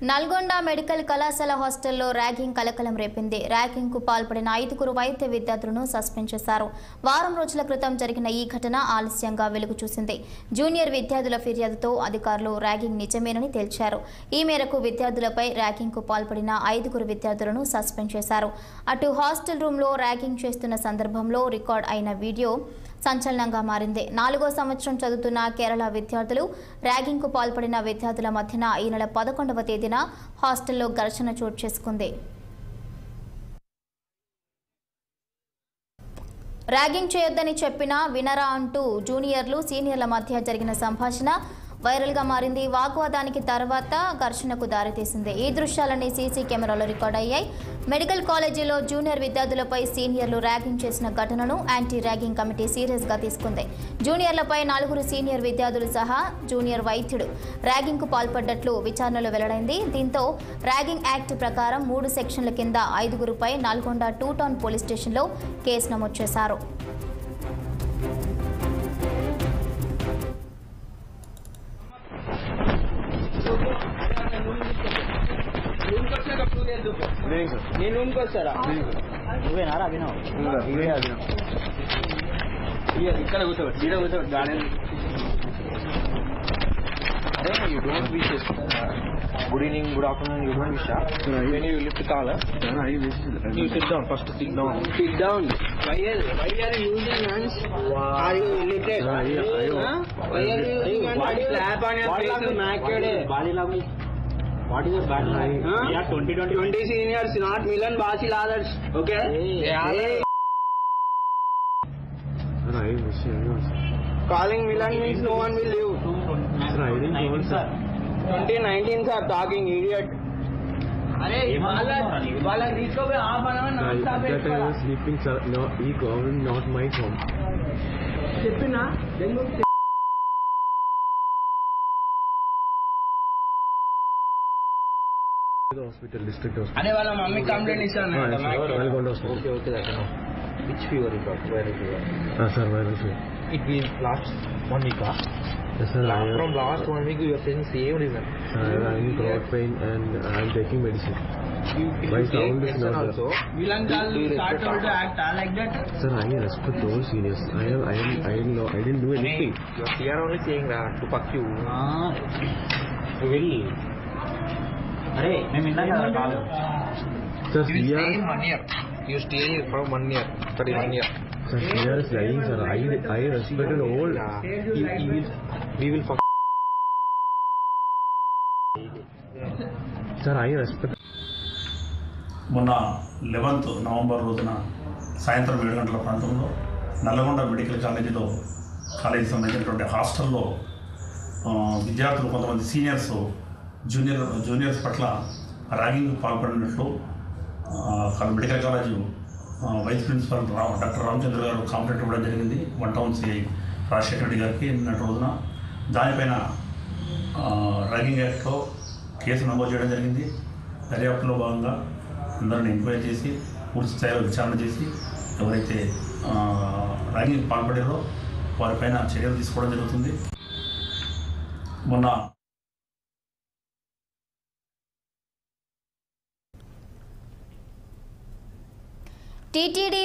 Nalgonda medical కళాశాల హాస్టల్లో ragging కలకలం రేపింది. ర్యాగింగ్ కు పాల్పడిన 5 వైద్య విద్యార్థులను సస్పెండ్ చేశారు. వారం రోజుల క్రితం జరిగిన ఈ ఘటన ఆలస్యంగా వెలుగు చూసింది. జూనియర్ విద్యార్థుల ఫిర్యాదుతో అధికారులు ర్యాగింగ్ నిజమేనని తేల్చారు. ఈ మేరకు విద్యార్థులపై ర్యాగింగ్ కు పాల్పడిన 5 విద్యార్థులను సస్పెండ్ చేశారు. అటు హాస్టల్ రూమ్ లో ర్యాగింగ్ చేస్తున్న సందర్భంలో రికార్డ్ అయిన వీడియో సంచలనంగా మారింది. 4వ సంవత్సరం చదువుతున్న కేరళ విద్యార్థులు ర్యాగింగ్ కు పాల్పడిన విద్యార్థుల మధ్యన ఈ నెల 11వ తేదీన హాస్టల్లో ఘర్షణ చోటు చేసుకుంది. ర్యాగింగ్ చేయొద్దని చెప్పినా వినరా అంటూ జూనియర్లు సీనియర్ల మధ్య జరిగిన సంభాషణ వైరల్ గా మారింది. వాగ్వాదానికి తర్వాత ఘర్షణకు దారితీసింది. ఈ దృశ్యాలన్నీ సీసీ కెమెరాలో రికార్డ్ అయ్యాయి. మెడికల్ కాలేజీలో జూనియర్ విద్యార్థులపై సీనియర్లు ర్యాగింగ్ చేసిన ఘటనను యాంటీ ర్యాగింగ్ కమిటీ సీరియస్ గా తీసుకుంది. జూనియర్లపై 4 సీనియర్ విద్యార్థులు సహా జూనియర్ వైద్యుడు ర్యాగింగ్ కు పాల్పడ్డట్లు విచారణలో వెల్లడైంది. దీంతో ర్యాగింగ్ యాక్ట్ ప్రకారం 3 సెక్షన్ల కింద 5పై నల్గొండ 2 టౌన్ పోలీస్ స్టేషన్లో కేసు నమోదు చేశారు. నేను రూమ్కి వస్తారా నువ్వేనారా అభినవ్ ఇక్కడ కూర్చోబెట్టు ఇక్కడ కూర్చోబెట్టు గార్డెన్ అరే you don't wishes good evening good afternoon you don't wish when you lift call you sit down first sit down why are you using hands are you illiterate why are you using hands slap on your face naked body language. What is your bad line? We are 20 seniors, not Milan Basil others. Okay? Hey. Sir, I wish you. Calling Milan means no one will leave. Sir, I didn't know, sir. 2019 sir, talking idiot. अरे वाला इसको भी आप बनाना नाम साहब that I was sleeping, sir. No, he called not my phone. చెప్పినా Hospital, district hospital. अरे वाला mummy complaint Ishana Nalgonda hospital. Okay, that no. Which fever you got? Viral fever. Sir, viral fever. It been last 1 week, huh? Yes, sir. From last 1 week, you are saying same reason. Sir, I am in throat pain and I am taking medicine. My sound is not also. Milan start to act like that. Sir, I respect those seniors. I didn't do anything. You are only saying that to fuck you. You will. अरे मैं मिलना चाह रहा हूँ Sir, you stay in 1 year. You stay from 1 year. 1 year. Sir, senior is lying, sir. I respected all. We will fuck. Sir, I respect. మొన్న 11th November రోజున సాయంత్రం 7 గంటల ప్రాంతంలో నల్లగొండ మెడికల్ కాలేజీలో సంబంధించినటువంటి హాస్టల్లో విద్యార్థులు కొంతమంది సీనియర్స్ జూనియర్స్ పట్ల ర్యాగింగ్ పాల్పడినట్లు medical college vice principal doctor Ramachandra గారు కంప్లైంట్ ఇవ్వడం జరిగింది 1 టౌన్ సిఐ రాజశేఖర రెడ్డి గారికి నిన్నటి రోజున. దానిపైన ర్యాగింగ్ యాక్ట్లో కేసు నమోదు చేయడం జరిగింది. దర్యాప్తులో భాగంగా అందరిని ఎంక్వైరీ చేసి పూర్తి స్థాయిలో విచారణ చేసి ఎవరైతే ర్యాగింగ్ పాల్పడారో వారిపైన చర్యలు తీసుకోవడం జరుగుతుంది. మొన్న టీటీడీ